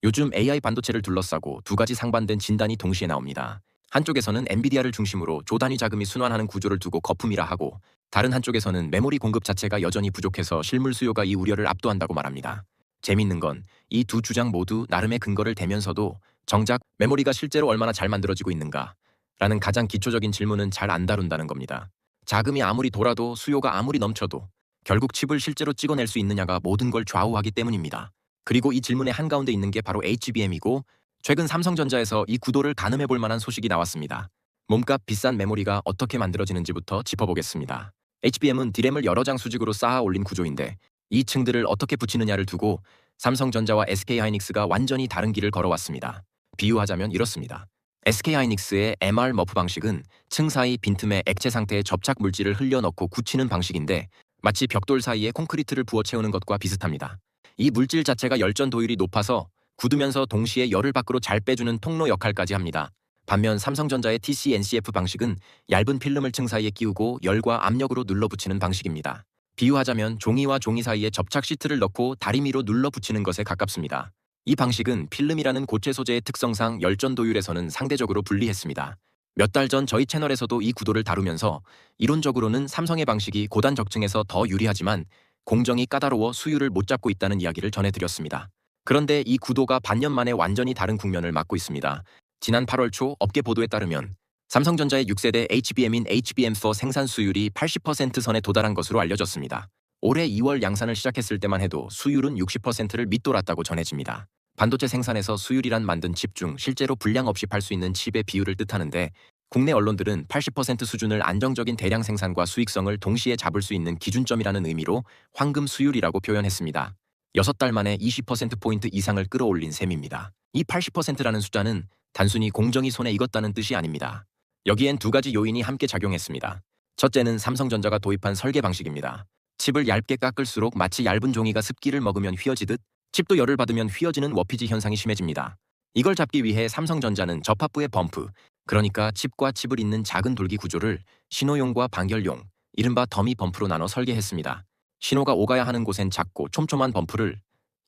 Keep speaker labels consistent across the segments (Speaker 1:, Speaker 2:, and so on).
Speaker 1: 요즘 AI 반도체를 둘러싸고 두 가지 상반된 진단이 동시에 나옵니다. 한쪽에서는 엔비디아를 중심으로 조 단위 자금이 순환하는 구조를 두고 거품이라 하고, 다른 한쪽에서는 메모리 공급 자체가 여전히 부족해서 실물 수요가 이 우려를 압도한다고 말합니다. 재밌는 건 이 두 주장 모두 나름의 근거를 대면서도 정작 메모리가 실제로 얼마나 잘 만들어지고 있는가? 라는 가장 기초적인 질문은 잘 안 다룬다는 겁니다. 자금이 아무리 돌아도 수요가 아무리 넘쳐도 결국 칩을 실제로 찍어낼 수 있느냐가 모든 걸 좌우하기 때문입니다. 그리고 이 질문의 한가운데 있는 게 바로 HBM이고, 최근 삼성전자에서 이 구도를 가늠해 볼 만한 소식이 나왔습니다. 몸값 비싼 메모리가 어떻게 만들어지는지부터 짚어보겠습니다. HBM은 D램을 여러 장 수직으로 쌓아 올린 구조인데, 이 층들을 어떻게 붙이느냐를 두고 삼성전자와 SK하이닉스가 완전히 다른 길을 걸어왔습니다. 비유하자면 이렇습니다. SK하이닉스의 MR 머프 방식은 층 사이 빈틈에 액체 상태의 접착 물질을 흘려넣고 굳히는 방식인데, 마치 벽돌 사이에 콘크리트를 부어 채우는 것과 비슷합니다. 이 물질 자체가 열전 도율이 높아서 굳으면서 동시에 열을 밖으로 잘 빼주는 통로 역할까지 합니다. 반면 삼성전자의 TC-NCF 방식은 얇은 필름을 층 사이에 끼우고 열과 압력으로 눌러붙이는 방식입니다. 비유하자면 종이와 종이 사이에 접착 시트를 넣고 다리미로 눌러붙이는 것에 가깝습니다. 이 방식은 필름이라는 고체 소재의 특성상 열전 도율에서는 상대적으로 불리했습니다. 몇 달 전 저희 채널에서도 이 구도를 다루면서 이론적으로는 삼성의 방식이 고단 적층에서 더 유리하지만 공정이 까다로워 수율을 못 잡고 있다는 이야기를 전해드렸습니다. 그런데 이 구도가 반년 만에 완전히 다른 국면을 맞고 있습니다. 지난 8월 초 업계 보도에 따르면 삼성전자의 6세대 HBM인 HBM4 생산 수율이 80% 선에 도달한 것으로 알려졌습니다. 올해 2월 양산을 시작했을 때만 해도 수율은 60%를 밑돌았다고 전해집니다. 반도체 생산에서 수율이란 만든 칩 중 실제로 불량 없이 팔 수 있는 칩의 비율을 뜻하는데, 국내 언론들은 80% 수준을 안정적인 대량 생산과 수익성을 동시에 잡을 수 있는 기준점이라는 의미로 황금 수율이라고 표현했습니다. 6달 만에 20%포인트 이상을 끌어올린 셈입니다. 이 80%라는 숫자는 단순히 공정이 손에 익었다는 뜻이 아닙니다. 여기엔 두 가지 요인이 함께 작용했습니다. 첫째는 삼성전자가 도입한 설계 방식입니다. 칩을 얇게 깎을수록 마치 얇은 종이가 습기를 먹으면 휘어지듯 칩도 열을 받으면 휘어지는 워피지 현상이 심해집니다. 이걸 잡기 위해 삼성전자는 접합부의 범프, 그러니까 칩과 칩을 잇는 작은 돌기 구조를 신호용과 반결용, 이른바 더미 범프로 나눠 설계했습니다. 신호가 오가야 하는 곳엔 작고 촘촘한 범프를,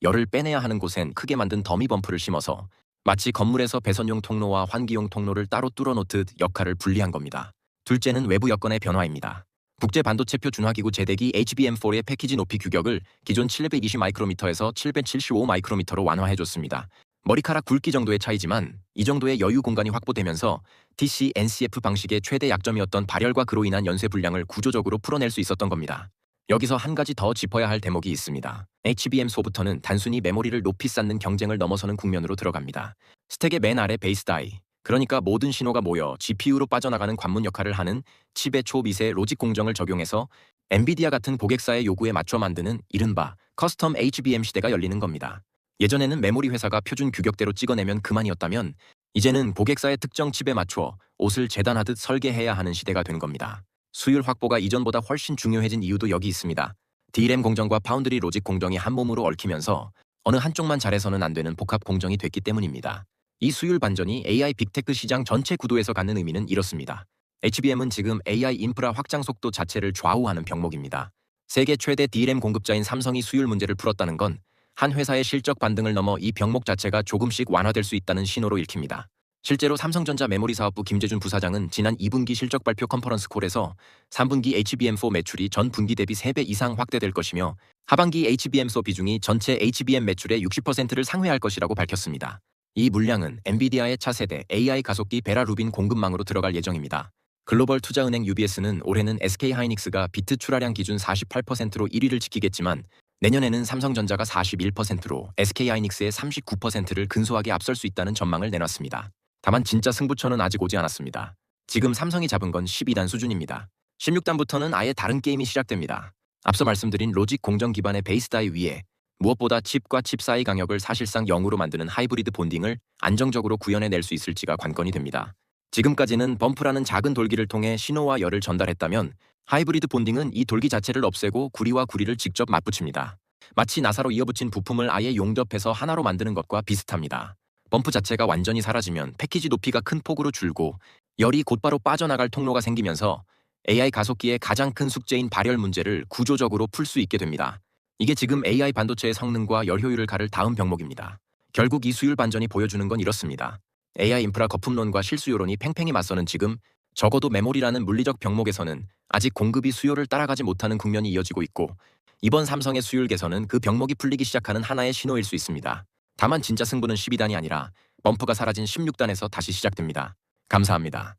Speaker 1: 열을 빼내야 하는 곳엔 크게 만든 더미 범프를 심어서 마치 건물에서 배선용 통로와 환기용 통로를 따로 뚫어놓듯 역할을 분리한 겁니다. 둘째는 외부 여건의 변화입니다. 국제반도체표 준화기구 제대기 HBM4의 패키지 높이 규격을 기존 720마이크로미터에서 775마이크로미터로 완화해줬습니다. 머리카락 굵기 정도의 차이지만 이 정도의 여유 공간이 확보되면서 TC-NCF 방식의 최대 약점이었던 발열과 그로 인한 연쇄 불량을 구조적으로 풀어낼 수 있었던 겁니다. 여기서 한 가지 더 짚어야 할 대목이 있습니다. HBM4부터는 단순히 메모리를 높이 쌓는 경쟁을 넘어서는 국면으로 들어갑니다. 스택의 맨 아래 베이스 다이, 그러니까 모든 신호가 모여 GPU로 빠져나가는 관문 역할을 하는 칩의 초미세 로직 공정을 적용해서 엔비디아 같은 고객사의 요구에 맞춰 만드는 이른바 커스텀 HBM 시대가 열리는 겁니다. 예전에는 메모리 회사가 표준 규격대로 찍어내면 그만이었다면, 이제는 고객사의 특정 칩에 맞춰 옷을 재단하듯 설계해야 하는 시대가 된 겁니다. 수율 확보가 이전보다 훨씬 중요해진 이유도 여기 있습니다. D램 공정과 파운드리 로직 공정이 한 몸으로 얽히면서 어느 한쪽만 잘해서는 안 되는 복합 공정이 됐기 때문입니다. 이 수율 반전이 AI 빅테크 시장 전체 구도에서 갖는 의미는 이렇습니다. HBM은 지금 AI 인프라 확장 속도 자체를 좌우하는 병목입니다. 세계 최대 D램 공급자인 삼성이 수율 문제를 풀었다는 건 한 회사의 실적 반등을 넘어 이 병목 자체가 조금씩 완화될 수 있다는 신호로 읽힙니다. 실제로 삼성전자 메모리 사업부 김재준 부사장은 지난 2분기 실적 발표 컨퍼런스 콜에서 3분기 HBM4 매출이 전 분기 대비 3배 이상 확대될 것이며 하반기 HBM4 비중이 전체 HBM 매출의 60%를 상회할 것이라고 밝혔습니다. 이 물량은 엔비디아의 차세대 AI 가속기 베라 루빈 공급망으로 들어갈 예정입니다. 글로벌 투자은행 UBS는 올해는 SK하이닉스가 비트 출하량 기준 48%로 1위를 지키겠지만 내년에는 삼성전자가 41%로 SK하이닉스의 39%를 근소하게 앞설 수 있다는 전망을 내놨습니다. 다만 진짜 승부처는 아직 오지 않았습니다. 지금 삼성이 잡은 건 12단 수준입니다. 16단부터는 아예 다른 게임이 시작됩니다. 앞서 말씀드린 로직 공정 기반의 베이스 다이 위에 무엇보다 칩과 칩 사이 간격을 사실상 0으로 만드는 하이브리드 본딩을 안정적으로 구현해낼 수 있을지가 관건이 됩니다. 지금까지는 범프라는 작은 돌기를 통해 신호와 열을 전달했다면, 하이브리드 본딩은 이 돌기 자체를 없애고 구리와 구리를 직접 맞붙입니다. 마치 나사로 이어붙인 부품을 아예 용접해서 하나로 만드는 것과 비슷합니다. 범프 자체가 완전히 사라지면 패키지 높이가 큰 폭으로 줄고 열이 곧바로 빠져나갈 통로가 생기면서 AI 가속기의 가장 큰 숙제인 발열 문제를 구조적으로 풀 수 있게 됩니다. 이게 지금 AI 반도체의 성능과 열 효율을 가를 다음 병목입니다. 결국 이 수율 반전이 보여주는 건 이렇습니다. AI 인프라 거품론과 실수요론이 팽팽히 맞서는 지금 적어도 메모리라는 물리적 병목에서는 아직 공급이 수요를 따라가지 못하는 국면이 이어지고 있고 이번 삼성의 수율 개선은 그 병목이 풀리기 시작하는 하나의 신호일 수 있습니다. 다만 진짜 승부는 12단이 아니라 범프가 사라진 16단에서 다시 시작됩니다. 감사합니다.